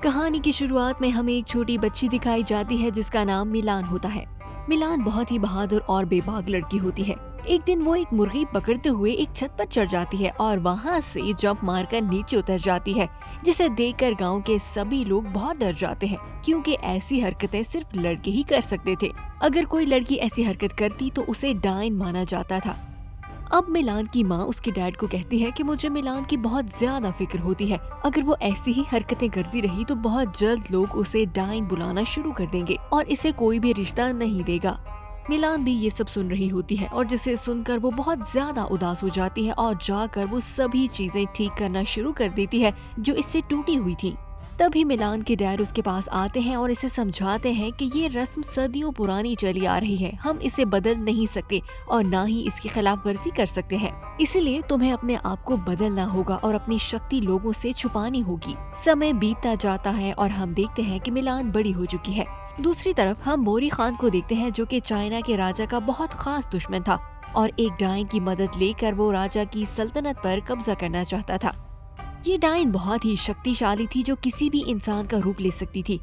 कहानी की शुरुआत में हमें एक छोटी बच्ची दिखाई जाती है जिसका नाम मिलान होता है। मिलान बहुत ही बहादुर और बेबाक लड़की होती है। एक दिन वो एक मुर्गी पकड़ते हुए एक छत पर चढ़ जाती है और वहाँ से जंप मारकर नीचे उतर जाती है, जिसे देखकर गांव के सभी लोग बहुत डर जाते हैं, क्योंकि ऐसी हरकतें सिर्फ लड़के ही कर सकते थे। अगर कोई लड़की ऐसी हरकत करती तो उसे डायन माना जाता था। अब मिलान की माँ उसके डैड को कहती है कि मुझे मिलान की बहुत ज्यादा फिक्र होती है। अगर वो ऐसी ही हरकतें करती रही तो बहुत जल्द लोग उसे डाइन बुलाना शुरू कर देंगे और इसे कोई भी रिश्ता नहीं देगा। मिलान भी ये सब सुन रही होती है और जिसे सुनकर वो बहुत ज्यादा उदास हो जाती है और जाकर वो सभी चीजें ठीक करना शुरू कर देती है जो इससे टूटी हुई थी। तभी मिलान के डैड उसके पास आते हैं और इसे समझाते हैं कि ये रस्म सदियों पुरानी चली आ रही है, हम इसे बदल नहीं सकते और ना ही इसकी खिलाफ वर्जी कर सकते हैं। इसीलिए तुम्हें अपने आप को बदलना होगा और अपनी शक्ति लोगों से छुपानी होगी। समय बीतता जाता है और हम देखते हैं कि मिलान बड़ी हो चुकी है। दूसरी तरफ हम बोरी खान को देखते हैं जो कि चाइना के राजा का बहुत खास दुश्मन था और एक डायन की मदद लेकर वो राजा की सल्तनत पर कब्जा करना चाहता था। ये डायन बहुत ही शक्तिशाली थी जो किसी भी इंसान का रूप ले सकती थी।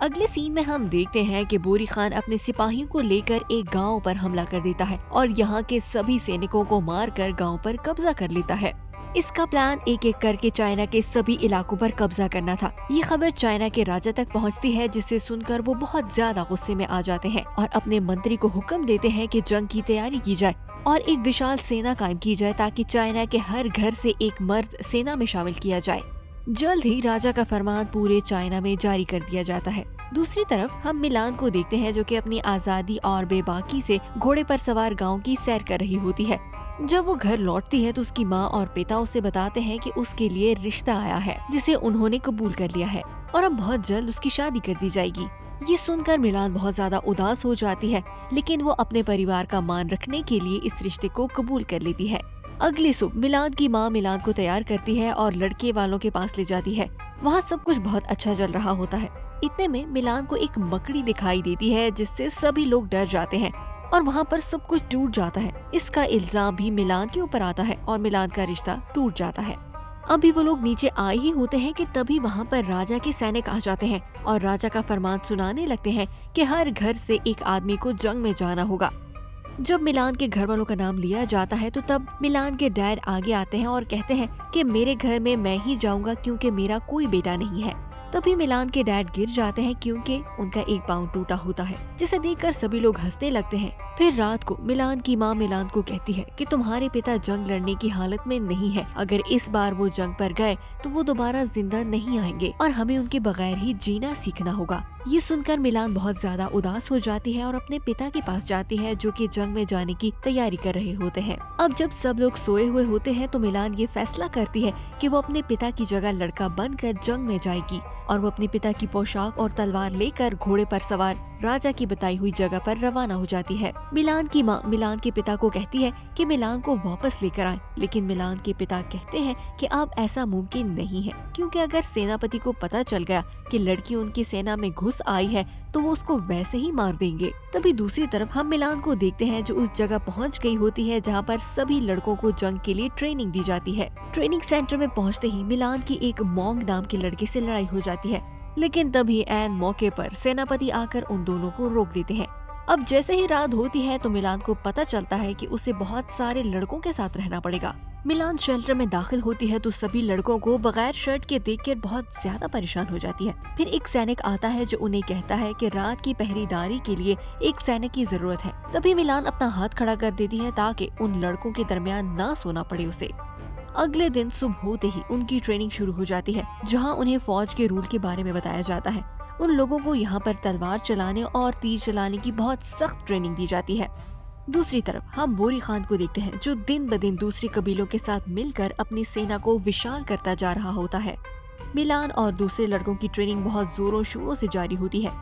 अगले सीन में हम देखते हैं कि बोरी खान अपने सिपाहियों को लेकर एक गांव पर हमला कर देता है और यहाँ के सभी सैनिकों को मारकर गांव पर कब्जा कर लेता है। इसका प्लान एक एक करके चाइना के सभी इलाकों पर कब्जा करना था। ये खबर चाइना के राजा तक पहुंचती है जिसे सुनकर वो बहुत ज्यादा गुस्से में आ जाते हैं और अपने मंत्री को हुक्म देते हैं कि जंग की तैयारी की जाए और एक विशाल सेना कायम की जाए ताकि चाइना के हर घर से एक मर्द सेना में शामिल किया जाए। जल्द ही राजा का फरमान पूरे चाइना में जारी कर दिया जाता है। दूसरी तरफ हम मिलान को देखते हैं जो कि अपनी आजादी और बेबाकी से घोड़े पर सवार गांव की सैर कर रही होती है। जब वो घर लौटती है तो उसकी माँ और पिता उसे बताते हैं कि उसके लिए रिश्ता आया है जिसे उन्होंने कबूल कर लिया है और अब बहुत जल्द उसकी शादी कर दी जाएगी। ये सुनकर मिलान बहुत ज्यादा उदास हो जाती है, लेकिन वो अपने परिवार का मान रखने के लिए इस रिश्ते को कबूल कर लेती है। अगली सुबह मिलान की माँ मिलान को तैयार करती है और लड़के वालों के पास ले जाती है। वहाँ सब कुछ बहुत अच्छा चल रहा होता है। इतने में मिलान को एक मकड़ी दिखाई देती है जिससे सभी लोग डर जाते हैं और वहाँ पर सब कुछ टूट जाता है। इसका इल्जाम भी मिलान के ऊपर आता है और मिलान का रिश्ता टूट जाता है। अभी वो लोग नीचे आए ही होते हैं कि तभी वहाँ पर राजा के सैनिक आ जाते हैं और राजा का फरमान सुनाने लगते हैं कि हर घर से एक आदमी को जंग में जाना होगा। जब मिलान के घर वालों का नाम लिया जाता है तो तब मिलान के डैड आगे आते हैं और कहते हैं कि मेरे घर में मैं ही जाऊंगा क्योंकि मेरा कोई बेटा नहीं है। तभी मिलान के डैड गिर जाते हैं क्योंकि उनका एक पाँव टूटा होता है, जिसे देखकर सभी लोग हंसने लगते हैं। फिर रात को मिलान की माँ मिलान को कहती है कि तुम्हारे पिता जंग लड़ने की हालत में नहीं है। अगर इस बार वो जंग पर गए तो वो दोबारा जिंदा नहीं आएंगे और हमें उनके बगैर ही जीना सीखना होगा। ये सुनकर मिलान बहुत ज्यादा उदास हो जाती है और अपने पिता के पास जाती है जो कि जंग में जाने की तैयारी कर रहे होते हैं। अब जब सब लोग सोए हुए होते हैं तो मिलान ये फैसला करती है कि वो अपने पिता की जगह लड़का बनकर जंग में जाएगी और वो अपने पिता की पोशाक और तलवार लेकर घोड़े पर सवार राजा की बताई हुई जगह पर रवाना हो जाती है। मिलान की माँ मिलान के पिता को कहती है कि मिलान को वापस लेकर आए, लेकिन मिलान के पिता कहते हैं कि अब ऐसा मुमकिन नहीं है क्योंकि अगर सेनापति को पता चल गया कि लड़की उनकी सेना में घुस आई है तो वो उसको वैसे ही मार देंगे। तभी दूसरी तरफ हम मिलान को देखते हैं जो उस जगह पहुंच गई होती है जहां पर सभी लड़कों को जंग के लिए ट्रेनिंग दी जाती है। ट्रेनिंग सेंटर में पहुंचते ही मिलान की एक मोंग नाम के लड़के से लड़ाई हो जाती है, लेकिन तभी ऐन मौके पर सेनापति आकर उन दोनों को रोक देते हैं। अब जैसे ही रात होती है तो मिलान को पता चलता है कि उसे बहुत सारे लड़कों के साथ रहना पड़ेगा। मिलान शेल्टर में दाखिल होती है तो सभी लड़कों को बगैर शर्ट के देखकर बहुत ज्यादा परेशान हो जाती है। फिर एक सैनिक आता है जो उन्हें कहता है कि रात की पहरेदारी के लिए एक सैनिक की जरूरत है। तभी मिलान अपना हाथ खड़ा कर देती है ताकि उन लड़कों के दरमियान ना सोना पड़े उसे। अगले दिन सुबह होते ही उनकी ट्रेनिंग शुरू हो जाती है जहां उन्हें फौज के रूल के बारे में बताया जाता है। उन लोगों को यहाँ पर तलवार चलाने और तीर चलाने की बहुत सख्त ट्रेनिंग दी जाती है। दूसरी तरफ हम बोरी खान को देखते हैं जो दिन ब दिन दूसरे कबीलों के साथ मिलकर अपनी सेना को विशाल करता जा रहा होता है। मिलान और दूसरे लड़कों की ट्रेनिंग बहुत जोरों शोरों से जारी होती है।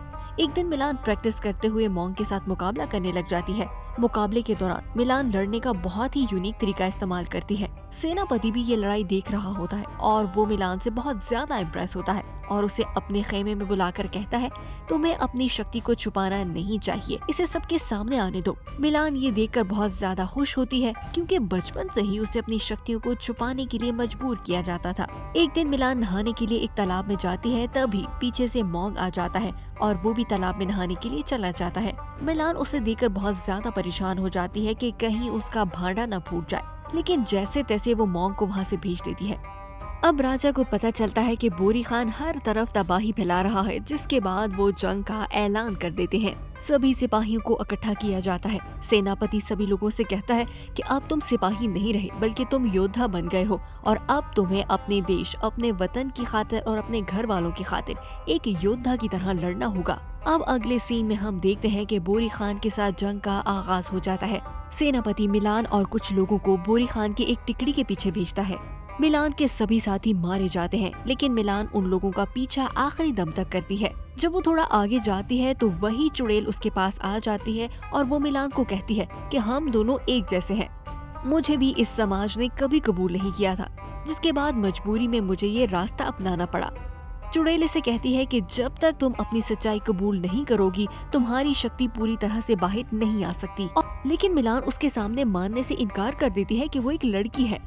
एक दिन मिलान प्रैक्टिस करते हुए मोंग के साथ मुकाबला करने लग जाती है। मुकाबले के दौरान मिलान लड़ने का बहुत ही यूनिक तरीका इस्तेमाल करती है। सेनापति भी ये लड़ाई देख रहा होता है और वो मिलान से बहुत ज्यादा इम्प्रेस होता है और उसे अपने खेमे में बुलाकर कहता है तुम्हें अपनी शक्ति को छुपाना नहीं चाहिए, इसे सबके सामने आने दो। मिलान ये देखकर बहुत ज्यादा खुश होती है क्योंकि बचपन से ही उसे अपनी शक्तियों को छुपाने के लिए मजबूर किया जाता था। एक दिन मिलान नहाने के लिए एक तालाब में जाती है, तभी पीछे से मॉन्ग आ जाता है और वो भी तालाब में नहाने के लिए चला जाता है। मिलान उसे देखकर बहुत ज्यादा परेशान हो जाती है कि कहीं उसका भांडा न फूट जाए, लेकिन जैसे तैसे वो मॉन्ग को वहाँ से भेज देती है। अब राजा को पता चलता है कि बोरी खान हर तरफ तबाही फैला रहा है, जिसके बाद वो जंग का ऐलान कर देते हैं। सभी सिपाहियों को इकट्ठा किया जाता है। सेनापति सभी लोगों से कहता है कि अब तुम सिपाही नहीं रहे बल्कि तुम योद्धा बन गए हो और अब तुम्हें अपने देश, अपने वतन की खातिर और अपने घर वालों की खातिर एक योद्धा की तरह लड़ना होगा। अब अगले सीन में हम देखते हैं कि बोरी खान के साथ जंग का आगाज हो जाता है। सेनापति मिलान और कुछ लोगों को बोरी खान की एक टिकड़ी के पीछे भेजता है। मिलान के सभी साथी मारे जाते हैं, लेकिन मिलान उन लोगों का पीछा आखिरी दम तक करती है। जब वो थोड़ा आगे जाती है तो वही चुड़ैल उसके पास आ जाती है और वो मिलान को कहती है कि हम दोनों एक जैसे हैं। मुझे भी इस समाज ने कभी कबूल नहीं किया था, जिसके बाद मजबूरी में मुझे ये रास्ता अपनाना पड़ा। चुड़ैल से कहती है कि जब तक तुम अपनी सच्चाई कबूल नहीं करोगी, तुम्हारी शक्ति पूरी तरह से बाहर नहीं आ सकती। लेकिन मिलान उसके सामने मानने से इनकार कर देती है कि वो एक लड़की है,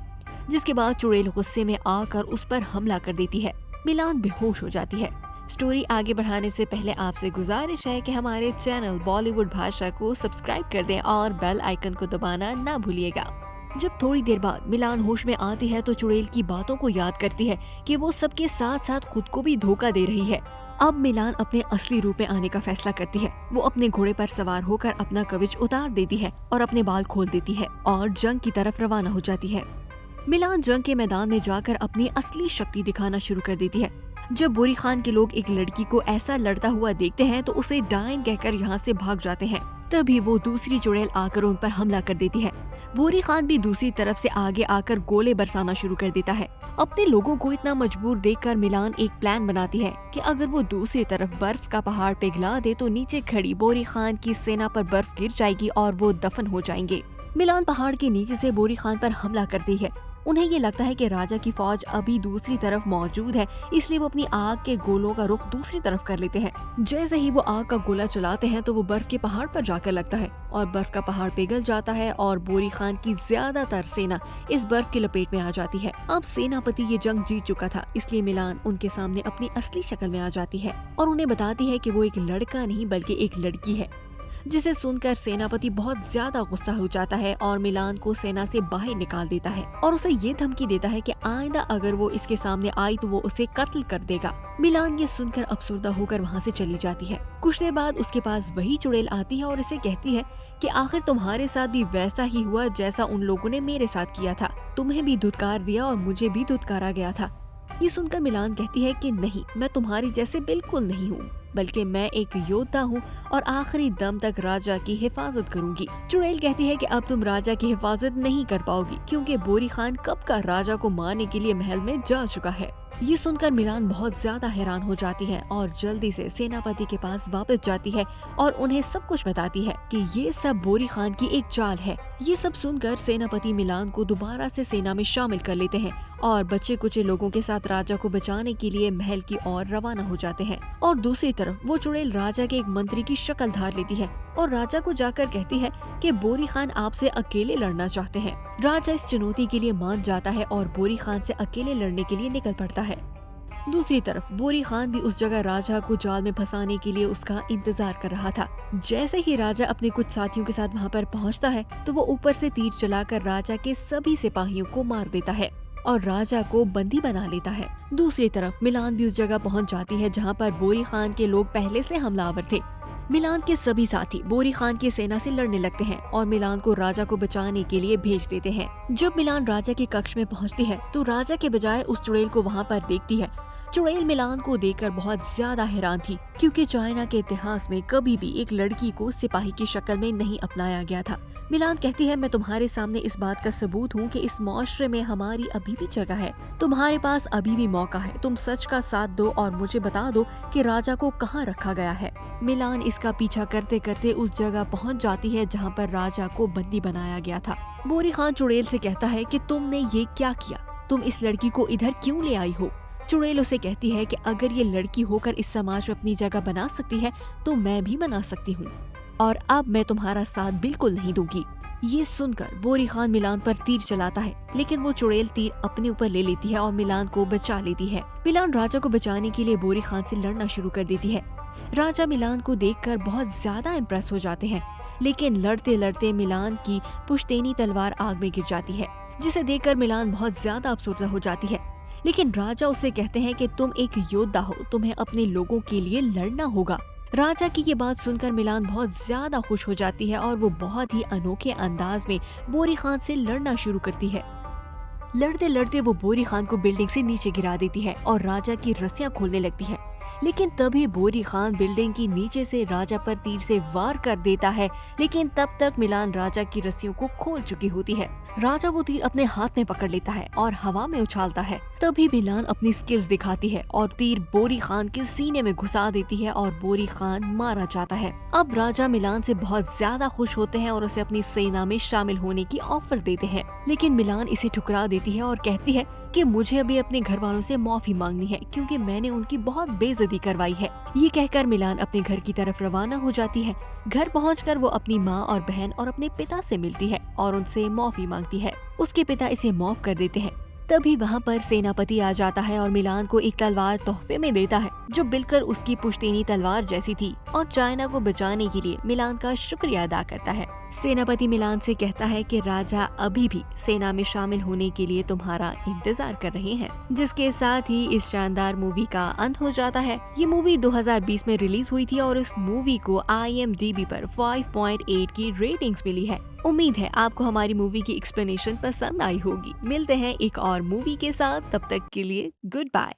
जिसके बाद चुड़ैल गुस्से में आकर उस पर हमला कर देती है। मिलान बेहोश हो जाती है। स्टोरी आगे बढ़ाने से पहले आपसे गुजारिश है कि हमारे चैनल बॉलीवुड भाषा को सब्सक्राइब कर दें और बेल आइकन को दबाना ना भूलिएगा। जब थोड़ी देर बाद मिलान होश में आती है तो चुड़ैल की बातों को याद करती है कि वो सबके साथ साथ खुद को भी धोखा दे रही है। अब मिलान अपने असली रूप में आने का फैसला करती है। वो अपने घोड़े पर सवार होकर अपना कवच उतार देती है और अपने बाल खोल देती है और जंग की तरफ रवाना हो जाती है। मिलान जंग के मैदान में जाकर अपनी असली शक्ति दिखाना शुरू कर देती है। जब बोरी खान के लोग एक लड़की को ऐसा लड़ता हुआ देखते हैं तो उसे डायन कहकर यहाँ से भाग जाते हैं। तभी वो दूसरी चुड़ैल आकर उन पर हमला कर देती है। बोरी खान भी दूसरी तरफ से आगे आकर गोले बरसाना शुरू कर देता है। अपने लोगों को इतना मजबूर देखकर मिलान एक प्लान बनाती है कि अगर वो दूसरी तरफ बर्फ का पहाड़ पिघला दे तो नीचे खड़ी बोरी खान की सेना पर बर्फ गिर जाएगी और वो दफन हो जाएंगे। मिलान पहाड़ के नीचे से बोरी खान पर हमला करती है। उन्हें ये लगता है कि राजा की फौज अभी दूसरी तरफ मौजूद है, इसलिए वो अपनी आग के गोलों का रुख दूसरी तरफ कर लेते हैं। जैसे ही वो आग का गोला चलाते हैं तो वो बर्फ के पहाड़ पर जाकर लगता है और बर्फ का पहाड़ पिघल जाता है और बोरी खान की ज्यादातर सेना इस बर्फ की लपेट में आ जाती है। अब सेनापति ये जंग जीत चुका था, इसलिए मिलान उनके सामने अपनी असली शक्ल में आ जाती है और उन्हें बताती है कि वो एक लड़का नहीं बल्कि एक लड़की है। जिसे सुनकर सेनापति बहुत ज्यादा गुस्सा हो जाता है और मिलान को सेना से बाहर निकाल देता है और उसे ये धमकी देता है कि आइंदा अगर वो इसके सामने आई तो वो उसे कत्ल कर देगा। मिलान ये सुनकर अफसुर्दा होकर वहाँ से चली जाती है। कुछ देर बाद उसके पास वही चुड़ैल आती है और इसे कहती है कि आखिर तुम्हारे साथ भी वैसा ही हुआ जैसा उन लोगों ने मेरे साथ किया था। तुम्हें भी धुतकार दिया और मुझे भी धुतकारा गया था। ये सुनकर मिलान कहती है कि नहीं, मैं तुम्हारी जैसे बिल्कुल नहीं हूँ, बल्कि मैं एक योद्धा हूँ और आखिरी दम तक राजा की हिफाजत करूंगी। चुड़ैल कहती है कि अब तुम राजा की हिफाजत नहीं कर पाओगी क्योंकि बोरी खान कब का राजा को मारने के लिए महल में जा चुका है। ये सुनकर मिलान बहुत ज्यादा हैरान हो जाती है और जल्दी से सेनापति के पास वापस जाती है और उन्हें सब कुछ बताती है कि ये सब बोरी खान की एक चाल है। ये सब सुनकर सेनापति मिलान को दोबारा से सेना में शामिल कर लेते हैं और बच्चे कुचे लोगों के साथ राजा को बचाने के लिए महल की ओर रवाना हो जाते हैं। और दूसरी तरफ वो चुड़ैल राजा के एक मंत्री की शक्ल धार लेती है और राजा को जाकर कहती है कि बोरी खान आपसे अकेले लड़ना चाहते हैं। राजा इस चुनौती के लिए मान जाता है और बोरी खान से अकेले लड़ने के लिए निकल पड़ता है। दूसरी तरफ बोरी खान भी उस जगह राजा को जाल में फंसाने के लिए उसका इंतजार कर रहा था। जैसे ही राजा अपने कुछ साथियों के साथ वहाँ पर पहुँचता है तो वो ऊपर से तीर चलाकर राजा के सभी सिपाहियों को मार देता है और राजा को बंदी बना लेता है। दूसरी तरफ मिलान भी उस जगह पहुंच जाती है जहां पर बोरी खान के लोग पहले से हमलावर थे। मिलान के सभी साथी बोरी खान की सेना से लड़ने लगते हैं और मिलान को राजा को बचाने के लिए भेज देते हैं। जब मिलान राजा के कक्ष में पहुंचती है तो राजा के बजाय उस चुड़ैल को वहां पर देखती है। चुड़ैल मिलान को देखकर बहुत ज्यादा हैरान थी क्योंकि चाइना के इतिहास में कभी भी एक लड़की को सिपाही की शक्ल में नहीं अपनाया गया था। मिलान कहती है, मैं तुम्हारे सामने इस बात का सबूत हूँ कि इस मुआशरे में हमारी अभी भी जगह है। तुम्हारे पास अभी भी मौका है। तुम सच का साथ दो और मुझे बता दो कि राजा को कहाँ रखा गया है। मिलान इसका पीछा करते करते उस जगह पहुँच जाती है जहाँ पर राजा को बंदी बनाया गया था। बोरी खान चुड़ैल से कहता है कि तुमने ये क्या किया, तुम इस लड़की को इधर क्यों ले आई हो। चुड़ैल उसे कहती है कि अगर ये लड़की होकर इस समाज में अपनी जगह बना सकती है तो मैं भी बना सकती हूँ, और अब मैं तुम्हारा साथ बिल्कुल नहीं दूंगी। ये सुनकर बोरी खान मिलान पर तीर चलाता है, लेकिन वो चुड़ैल तीर अपने ऊपर ले लेती है और मिलान को बचा लेती है। मिलान राजा को बचाने के लिए बोरी खान से लड़ना शुरू कर देती है। राजा मिलान को देखकर बहुत ज्यादा इम्प्रेस हो जाते हैं, लेकिन लड़ते लड़ते मिलान की पुश्तैनी तलवार आग में गिर जाती है, जिसे देखकर मिलान बहुत ज्यादा अफसरदा हो जाती है। लेकिन राजा उसे कहते हैं कि तुम एक योद्धा हो, तुम्हें अपने लोगों के लिए लड़ना होगा। राजा की ये बात सुनकर मिलान बहुत ज्यादा खुश हो जाती है और वो बहुत ही अनोखे अंदाज में बोरी खान से लड़ना शुरू करती है। लड़ते लड़ते वो बोरी खान को बिल्डिंग से नीचे गिरा देती है और राजा की रस्सियां खोलने लगती है। लेकिन तभी बोरी खान बिल्डिंग की नीचे से राजा पर तीर से वार कर देता है, लेकिन तब तक मिलान राजा की रस्सियों को खोल चुकी होती है। राजा वो तीर अपने हाथ में पकड़ लेता है और हवा में उछालता है। तभी मिलान अपनी स्किल्स दिखाती है और तीर बोरी खान के सीने में घुसा देती है और बोरी खान मारा जाता है। अब राजा मिलान से बहुत ज्यादा खुश होते हैं और उसे अपनी सेना में शामिल होने की ऑफर देते हैं, लेकिन मिलान इसे ठुकरा देती है और कहती है कि मुझे अभी अपने घर वालों से माफी मांगनी है क्योंकि मैंने उनकी बहुत बेइज्जती करवाई है। ये कहकर मिलान अपने घर की तरफ रवाना हो जाती है। घर पहुंचकर वो अपनी माँ और बहन और अपने पिता से मिलती है और उनसे माफी मांगती है। उसके पिता इसे माफ कर देते हैं। तभी वहाँ पर सेनापति आ जाता है और मिलान को एक तलवार तोहफे में देता है जो बिल्कुल उसकी पुश्तैनी तलवार जैसी थी, और चाइना को बचाने के लिए मिलान का शुक्रिया अदा करता है। सेनापति मिलान से कहता है कि राजा अभी भी सेना में शामिल होने के लिए तुम्हारा इंतजार कर रहे हैं। जिसके साथ ही इस शानदार मूवी का अंत हो जाता है। ये मूवी 2020 में रिलीज हुई थी और इस मूवी को IMDb पर 5.8 की रेटिंग्स मिली है। उम्मीद है आपको हमारी मूवी की एक्सप्लेनेशन पसंद आई होगी। मिलते हैं एक और मूवी के साथ, तब तक के लिए गुड बाय।